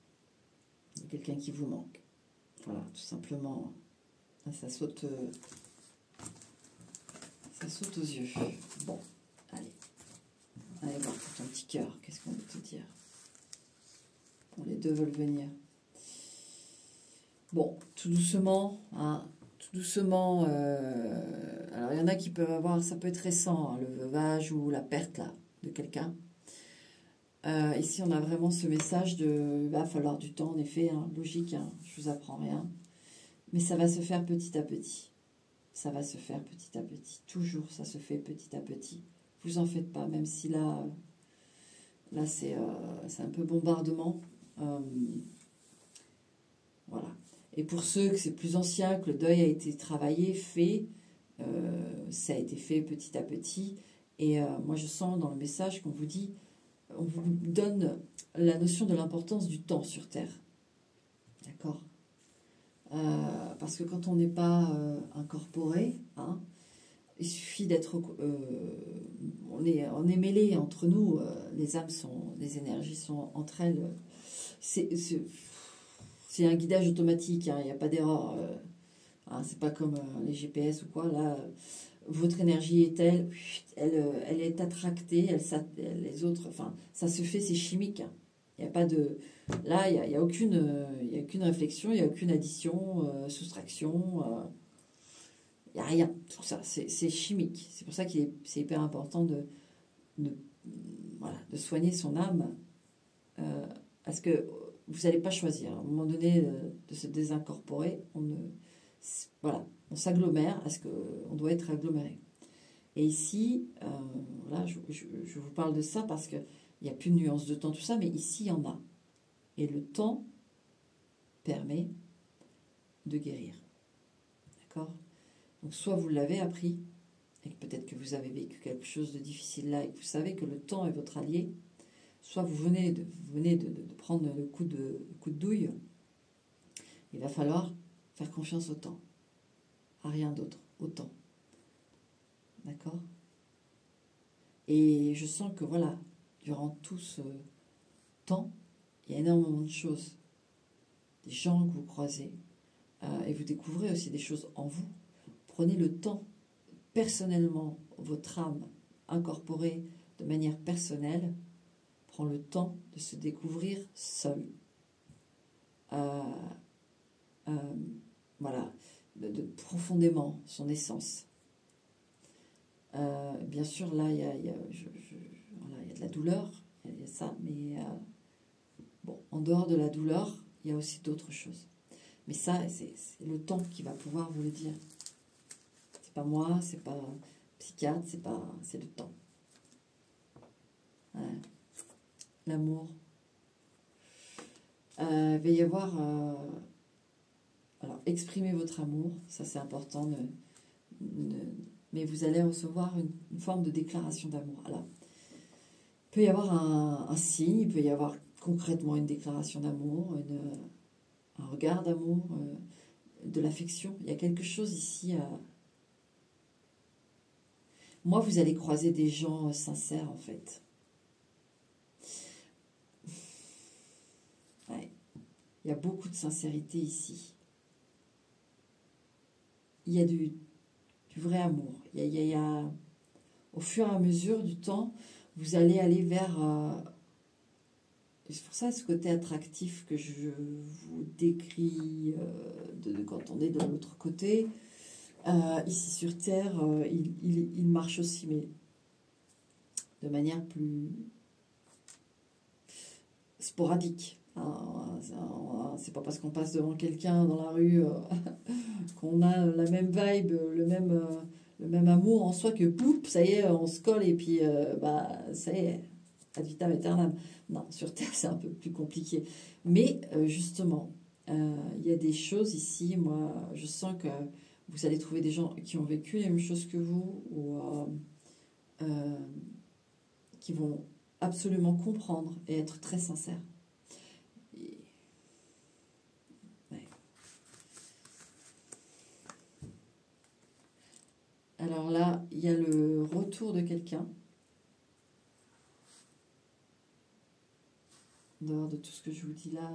Il y a quelqu'un qui vous manque. Voilà, tout simplement, ça saute aux yeux. Bon, allez. Allez voir pour ton petit cœur, qu'est-ce qu'on veut te dire? Bon, les deux veulent venir. Bon, tout doucement, hein, tout doucement. Alors, il y en a qui peuvent avoir, ça peut être récent, hein, le veuvage ou la perte là, de quelqu'un. Ici, on a vraiment ce message de... Il va falloir du temps, en effet, hein, logique, hein, je vous apprends rien. Mais ça va se faire petit à petit. Ça va se faire petit à petit. Toujours, ça se fait petit à petit. Vous en faites pas, même si là c'est un peu bombardement. Voilà. Et pour ceux que c'est plus ancien, que le deuil a été travaillé, fait, ça a été fait petit à petit. Et moi, je sens dans le message qu'on vous dit, on vous donne la notion de l'importance du temps sur Terre. D'accord ? Parce que quand on n'est pas incorporé, hein, il suffit d'être... on est mêlés entre nous, les âmes les énergies sont entre elles. C'est un guidage automatique, hein, il n'y a pas d'erreur. Hein, c'est pas comme les GPS ou quoi. Là, votre énergie est telle, elle est attractée, les autres, enfin, ça se fait, c'est chimique. Hein. Il n'y a pas de... Là, il n'y a aucune réflexion, il n'y a aucune addition, soustraction. Il n'y a rien. Tout ça, c'est chimique. C'est pour ça que c'est hyper important voilà, de soigner son âme. Parce que vous n'allez pas choisir. À un moment donné, de se désincorporer, voilà, on s'agglomère à ce qu'on doit être aggloméré. Et ici, là, je vous parle de ça parce qu'il n'y a plus de nuance de temps, tout ça, mais ici, il y en a. Et le temps permet de guérir. D'accord ? Donc, soit vous l'avez appris, et peut-être que vous avez vécu quelque chose de difficile là, et que vous savez que le temps est votre allié, soit vous venez de prendre le coup de douille, il va falloir faire confiance au temps, à rien d'autre, au temps. D'accord ? Et je sens que voilà, durant tout ce temps, il y a énormément de choses, des gens que vous croisez, et vous découvrez aussi des choses en vous. Prenez le temps, personnellement, votre âme incorporée de manière personnelle, prend le temps de se découvrir seul. Voilà, de profondément son essence. Bien sûr, là, il y a de la douleur, il y a ça, mais bon, en dehors de la douleur, il y a aussi d'autres choses. Mais ça, c'est le temps qui va pouvoir vous le dire. C'est pas moi, c'est pas un psychiatre, c'est le temps. Ouais. L'amour. Il va y avoir... alors, exprimez votre amour, ça c'est important, mais vous allez recevoir une forme de déclaration d'amour. Alors, il peut y avoir un signe, il peut y avoir concrètement une déclaration d'amour, un regard d'amour, de l'affection. Il y a quelque chose ici Moi, vous allez croiser des gens sincères, en fait. Ouais. Il y a beaucoup de sincérité ici. Il y a du vrai amour. Il y a, au fur et à mesure du temps, vous allez aller vers... c'est pour ça ce côté attractif que je vous décris quand on est de l'autre côté. Ici sur Terre, il marche aussi, mais de manière plus sporadique. C'est pas parce qu'on passe devant quelqu'un dans la rue qu'on a la même vibe, le même amour en soi que poup, ça y est, on se colle et puis ça y est, ad vitam aeternam. Non, sur Terre c'est un peu plus compliqué. Mais justement, il y a des choses ici, moi je sens que vous allez trouver des gens qui ont vécu les mêmes choses que vous ou qui vont absolument comprendre et être très sincères. Ouais. Alors là, il y a le retour de quelqu'un. En dehors de tout ce que je vous dis là,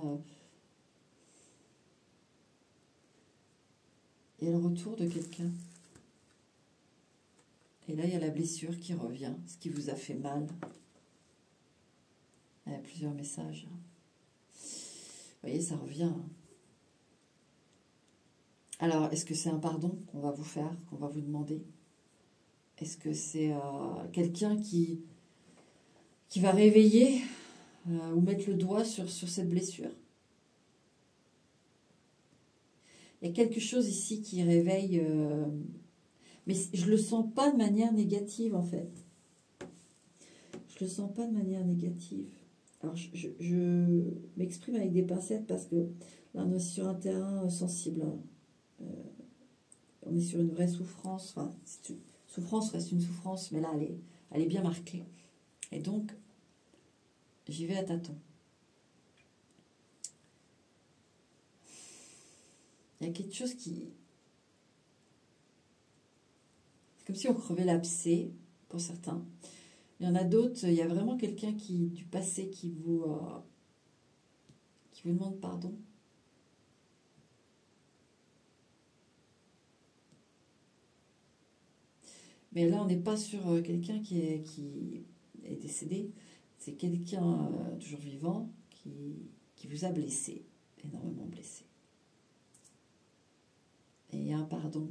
il y a le retour de quelqu'un. Et là, il y a la blessure qui revient, ce qui vous a fait mal. Il y a plusieurs messages. Vous voyez, ça revient. Alors, est-ce que c'est un pardon qu'on va vous faire, qu'on va vous demander? Est-ce que c'est quelqu'un qui va réveiller ou mettre le doigt sur cette blessure? Il y a quelque chose ici qui réveille... mais je ne le sens pas de manière négative, en fait. Je ne le sens pas de manière négative. Alors, je m'exprime avec des pincettes parce que là, on est sur un terrain sensible. On est sur une vraie souffrance. Enfin, souffrance reste une souffrance, mais là, elle est bien marquée. Et donc, j'y vais à tâtons. Il y a quelque chose qui... C'est comme si on crevait l'abcès, pour certains. Il y en a d'autres, il y a vraiment quelqu'un du passé qui vous demande pardon. Mais là, on n'est pas sur quelqu'un qui est décédé. C'est quelqu'un toujours vivant qui vous a blessé, énormément blessé. Et il y a un pardon.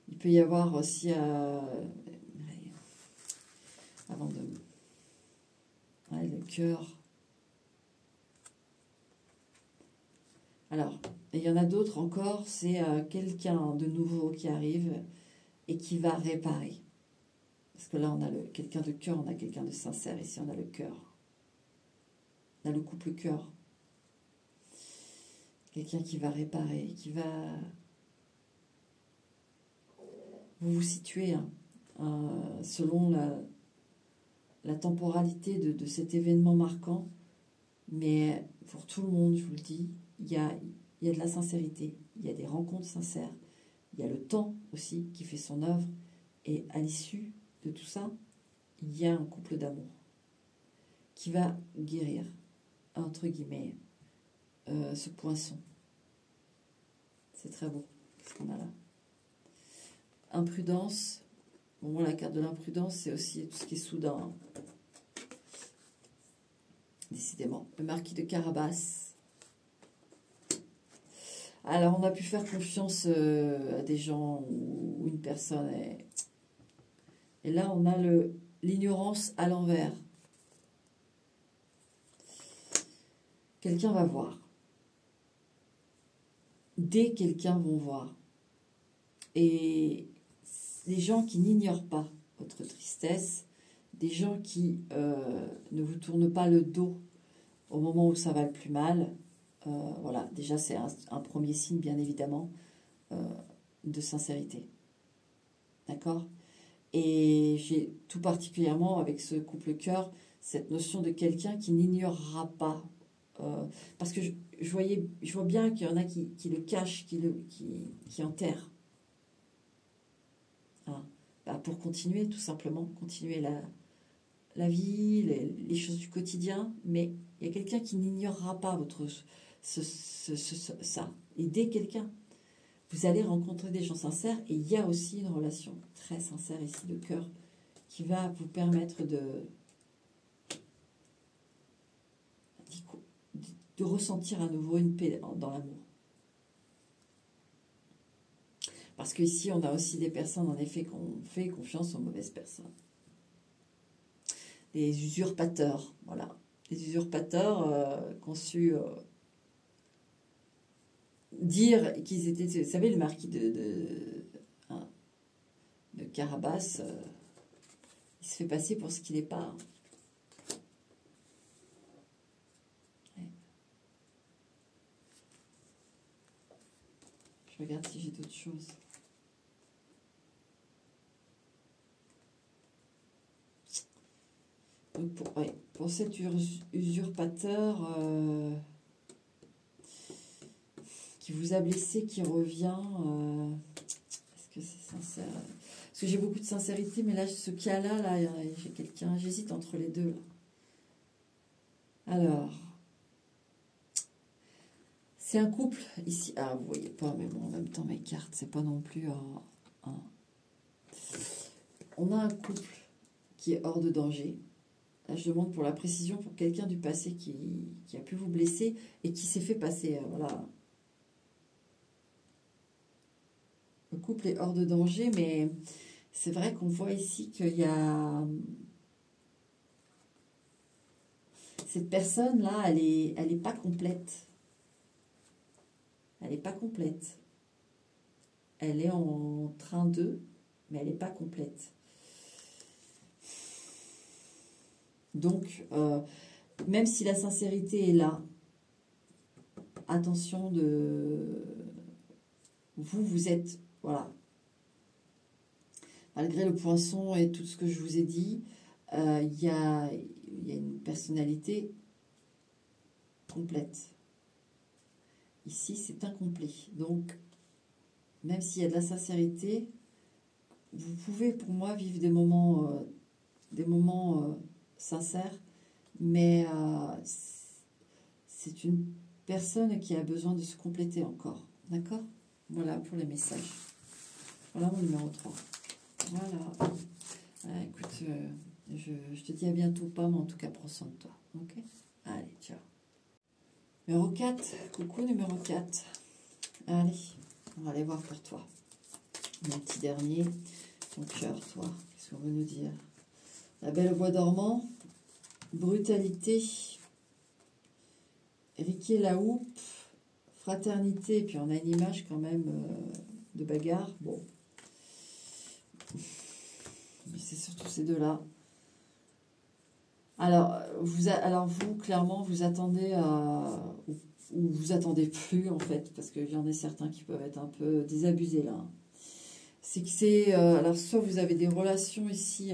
Il peut y avoir aussi, avant de... Ouais, le cœur. Alors, il y en a d'autres encore, c'est quelqu'un de nouveau qui arrive et qui va réparer. Parce que là, on a quelqu'un de cœur, on a quelqu'un de sincère. Ici, on a le cœur. On a le couple cœur. Quelqu'un qui va réparer, qui va... Vous vous situez selon la temporalité de cet événement marquant. Mais pour tout le monde, je vous le dis, il y a de la sincérité. Il y a des rencontres sincères. Il y a le temps aussi qui fait son œuvre. Et à l'issue de tout ça, il y a un couple d'amour qui va guérir, entre guillemets, ce poinçon. C'est très beau, ce qu'on a là. Imprudence. Bon, moi, la carte de l'imprudence, c'est aussi tout ce qui est soudain. Décidément. Le marquis de Carabas. Alors, on a pu faire confiance à des gens ou une personne. Et là, on a l'ignorance à l'envers. Quelqu'un va voir. Des quelqu'un vont voir. Et des gens qui n'ignorent pas votre tristesse, des gens qui ne vous tournent pas le dos au moment où ça va le plus mal. Voilà, déjà c'est un premier signe, bien évidemment, de sincérité. D'accord ? Et j'ai tout particulièrement avec ce couple cœur, cette notion de quelqu'un qui n'ignorera pas. Parce que je vois bien qu'il y en a qui le cachent, qui enterrent. Hein. Bah, pour continuer, tout simplement, continuer la vie, les choses du quotidien. Mais il y a quelqu'un qui n'ignorera pas ça. Aider quelqu'un. Vous allez rencontrer des gens sincères et il y a aussi une relation très sincère ici de cœur qui va vous permettre de ressentir à nouveau une paix dans l'amour. Parce qu'ici, on a aussi des personnes, en effet, qui ont fait confiance aux mauvaises personnes. Des usurpateurs, voilà. Des usurpateurs qui ont su dire qu'ils étaient... Vous savez, le marquis de Carabas, il se fait passer pour ce qu'il n'est pas. Je regarde si j'ai d'autres choses. Donc pour cet usurpateur qui vous a blessé, qui revient, est-ce que c'est sincère? Parce que j'ai beaucoup de sincérité, mais là, ce qu'il y a là, j'ai quelqu'un, j'hésite entre les deux. Là. Alors, c'est un couple ici. Ah, vous voyez pas, mais bon, en même temps, mes cartes, c'est pas non plus On a un couple qui est hors de danger. Là, je demande pour la précision pour quelqu'un du passé qui a pu vous blesser et qui s'est fait passer. Voilà. Le couple est hors de danger, mais c'est vrai qu'on voit ici qu'il y a... Cette personne-là, elle est pas complète. Elle elle n'est pas complète. Elle est en train de, mais elle n'est pas complète. Donc, même si la sincérité est là, attention de... Vous êtes... Voilà. Malgré le poisson et tout ce que je vous ai dit, il y a une personnalité complète. Ici, c'est incomplet. Donc, même s'il y a de la sincérité, vous pouvez, pour moi, vivre des moments sincères, mais c'est une personne qui a besoin de se compléter encore. D'accord? Voilà pour les messages. Voilà mon numéro 3. Voilà. Ah, écoute, je te dis à bientôt, pas, mais en tout cas, prends soin de toi. Ok? Allez, ciao. Numéro 4. Coucou, numéro 4. Allez, on va aller voir pour toi. Mon petit dernier. Ton cœur, toi. Qu'est-ce qu'on veut nous dire? La belle au bois dormant. Brutalité. Riquet la houppe. Fraternité. Et puis on a une image quand même de bagarre. Bon. Mais c'est surtout ces deux-là. Alors, vous, clairement, vous attendez à... Ou vous attendez plus, en fait, parce qu'il y en a certains qui peuvent être un peu désabusés, là. C'est que c'est... alors, soit vous avez des relations ici...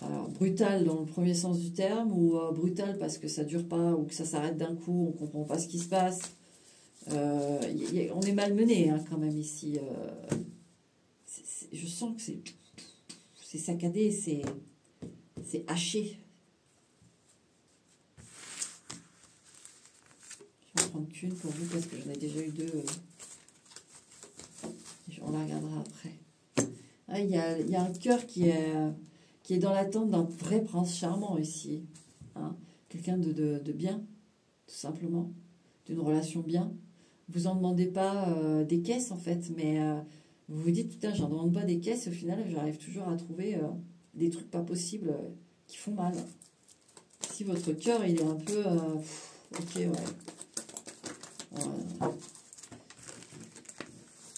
alors, brutales dans le premier sens du terme, ou brutales parce que ça dure pas, ou que ça s'arrête d'un coup, on comprend pas ce qui se passe. On est malmené, hein, quand même, ici. Je sens que c'est saccadé, c'est haché. Je vais en prendre qu'une pour vous parce que j'en ai déjà eu deux. On la regardera après. Ah, il y a un cœur qui est dans l'attente d'un vrai prince charmant ici. Hein. Quelqu'un de bien, tout simplement. D'une relation bien. Vous en demandez pas des caisses en fait, mais vous vous dites, putain, j'en demande pas des caisses. Au final, j'arrive toujours à trouver des trucs pas possibles qui font mal. Si votre cœur, il est un peu... ok, ouais.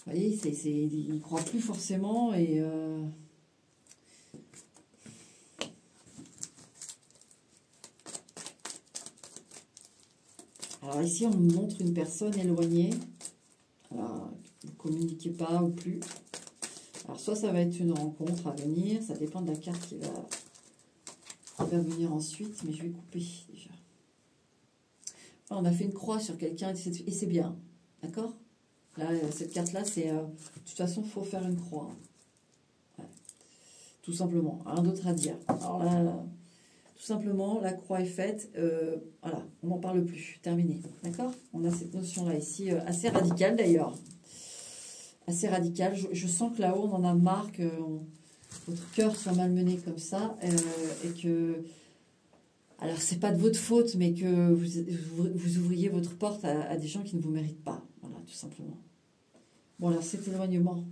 Vous voyez, il ne croit plus forcément et... Alors ici, on nous montre une personne éloignée. Alors, vous ne communiquez pas ou plus. Alors soit ça va être une rencontre à venir, ça dépend de la carte qui va venir ensuite, mais je vais couper déjà. On a fait une croix sur quelqu'un et c'est bien, d'accord? Là, cette carte-là, c'est... de toute façon, il faut faire une croix. Ouais. Tout simplement, rien d'autre à dire. Alors là, tout simplement, la croix est faite. Voilà, on n'en parle plus. Terminé, d'accord? On a cette notion-là ici, assez radicale d'ailleurs. Assez radicale. Je sens que là-haut, on en a marre que votre cœur soit malmené comme ça et que... Alors, c'est pas de votre faute, mais que vous ouvriez votre porte à des gens qui ne vous méritent pas. Voilà, tout simplement. Bon, alors, cet éloignement.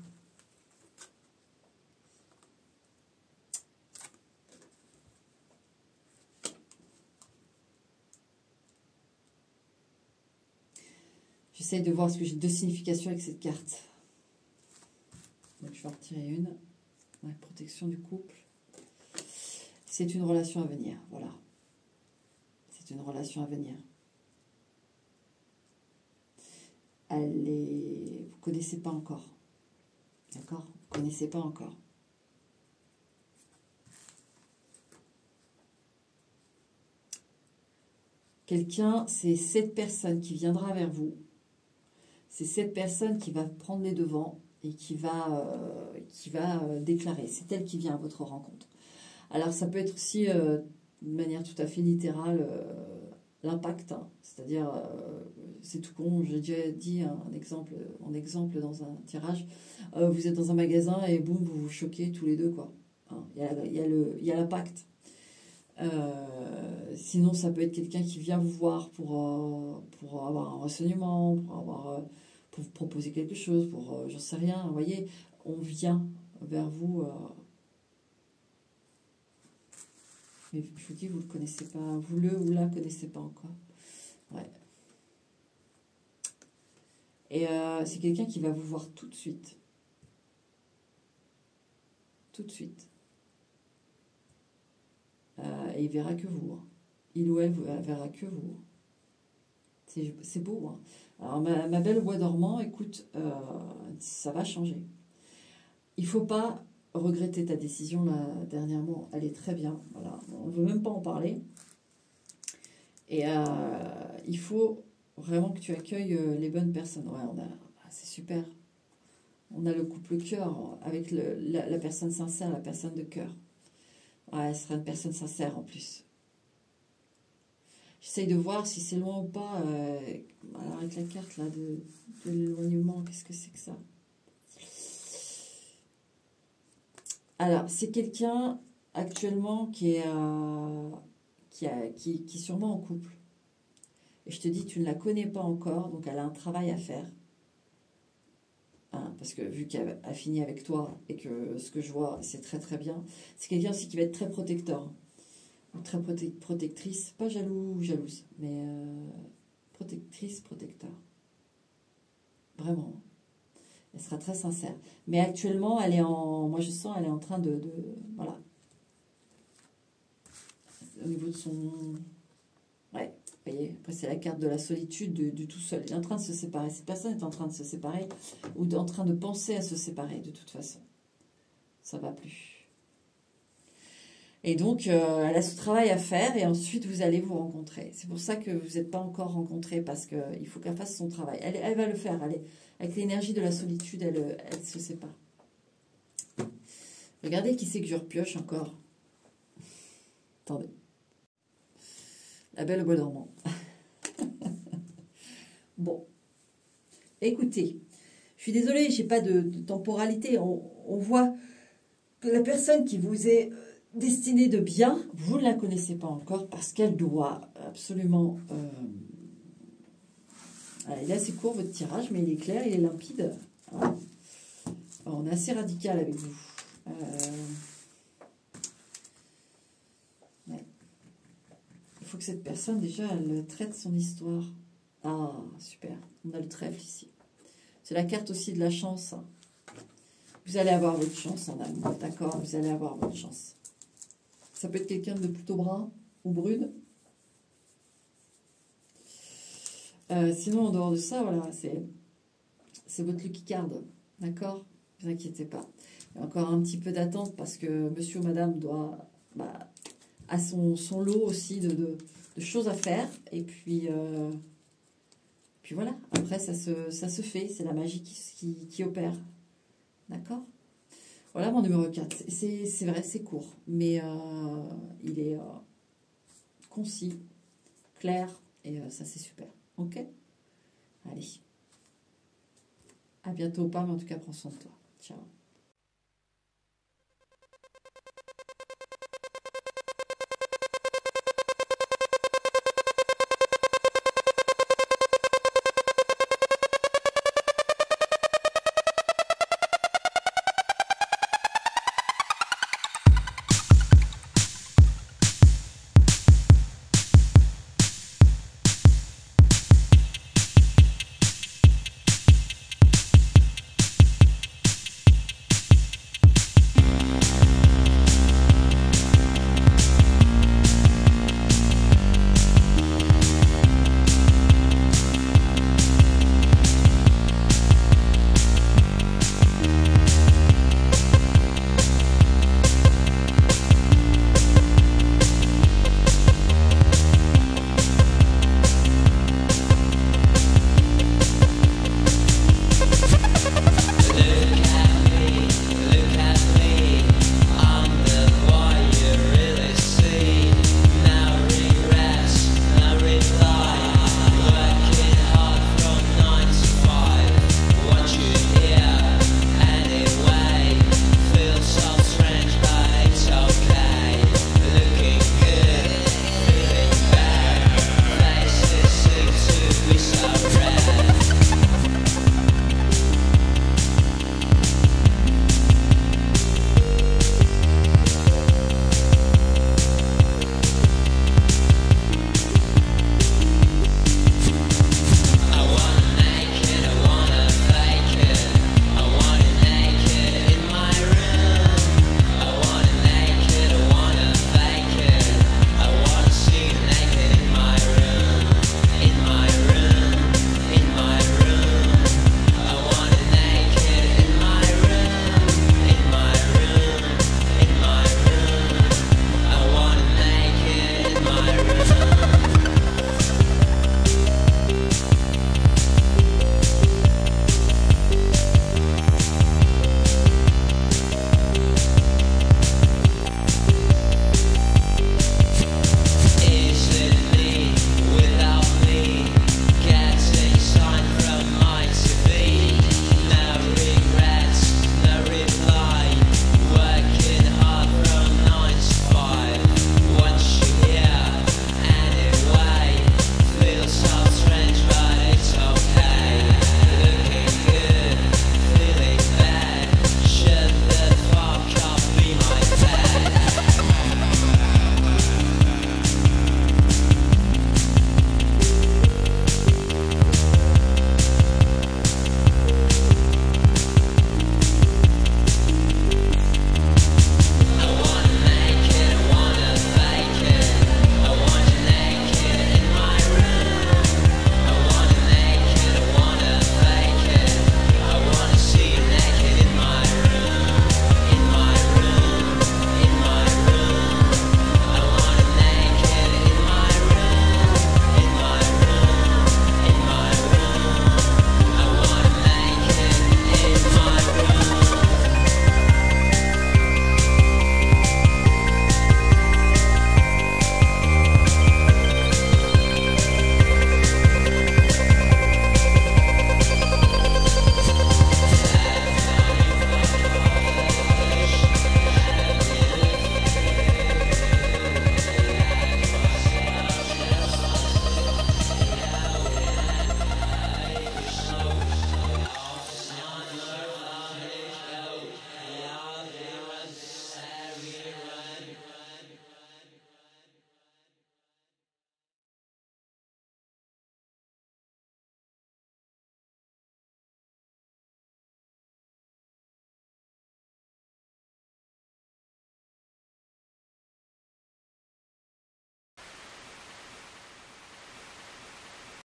J'essaye de voir ce que j'ai deux significations avec cette carte. Donc, je vais en retirer une. Ouais, protection du couple. C'est une relation à venir, voilà. C'est une relation à venir. Vous ne connaissez pas encore. D'accord? Vous ne connaissez pas encore. Quelqu'un, c'est cette personne qui viendra vers vous. C'est cette personne qui va prendre les devants et qui va déclarer. C'est elle qui vient à votre rencontre. Alors, ça peut être aussi, de manière tout à fait littérale, l'impact. Hein. C'est-à-dire, c'est tout con, j'ai déjà dit un exemple, en exemple dans un tirage. Vous êtes dans un magasin et boum, vous vous choquez tous les deux, quoi. Hein, il y a l'impact. Sinon, ça peut être quelqu'un qui vient vous voir pour avoir un renseignement, pour vous proposer quelque chose, j'en sais rien. Vous voyez, on vient vers vous. Mais je vous dis, vous ne le connaissez pas, vous le ou la connaissez pas encore. Ouais. Et c'est quelqu'un qui va vous voir tout de suite. Tout de suite. Et il verra que vous. Hein. Il ou elle verra que vous. C'est beau. Hein. Alors, ma belle bois dormant, écoute, ça va changer. Il ne faut pas regretter ta décision là, dernièrement. Elle est très bien. Voilà. On ne veut même pas en parler. Et il faut vraiment que tu accueilles les bonnes personnes. Ouais, c'est super. On a le couple cœur avec la personne sincère, la personne de cœur. Ouais, elle sera une personne sincère en plus. J'essaye de voir si c'est loin ou pas. Alors avec la carte là de l'éloignement, qu'est-ce que c'est que ça? Alors, c'est quelqu'un actuellement qui est sûrement en couple. Et je te dis, tu ne la connais pas encore, donc elle a un travail à faire. Hein, parce que vu qu'elle a fini avec toi et que ce que je vois, c'est très très bien, c'est quelqu'un aussi qui va être très protecteur. Ou très protectrice, pas jaloux ou jalouse, mais protectrice, protecteur. Vraiment. Elle sera très sincère. Mais actuellement, elle est moi je sens, elle est en train voilà. Au niveau de son... Ouais, vous voyez, après c'est la carte de la solitude, du tout seul. Il est en train de se séparer. Cette personne est en train de se séparer ou en train de penser à se séparer de toute façon. Ça va plus. Et donc, elle a ce travail à faire et ensuite vous allez vous rencontrer. C'est pour ça que vous n'êtes pas encore rencontrés parce qu'il faut qu'elle fasse son travail. Elle va le faire. Avec l'énergie de la solitude, elle se sépare. Regardez qui c'est que je repioche encore. Attendez. La belle au bois dormant. Bon. Écoutez, je suis désolée, je n'ai pas de temporalité. On voit que la personne qui vous est destinée de bien, vous ne la connaissez pas encore parce qu'elle doit absolument... il est assez court votre tirage, mais il est clair, il est limpide. Voilà. Alors, on est assez radical avec vous. Ouais. Il faut que cette personne, déjà, elle traite son histoire. Ah, super. On a le trèfle ici. C'est la carte aussi de la chance. Vous allez avoir votre chance en amour, d'accord? Vous allez avoir votre chance. Ça peut être quelqu'un de plutôt brun ou brune. Sinon, en dehors de ça, voilà, c'est votre lucky card, d'accord? Ne vous inquiétez pas. Il y a encore un petit peu d'attente parce que monsieur ou madame a son lot aussi de choses à faire. Et puis voilà, après ça se fait, c'est la magie qui opère. D'accord? Voilà mon numéro 4. C'est vrai, c'est court, mais il est concis, clair, et ça c'est super. Ok? Allez. À bientôt ou pas, mais en tout cas, prends soin de toi. Ciao.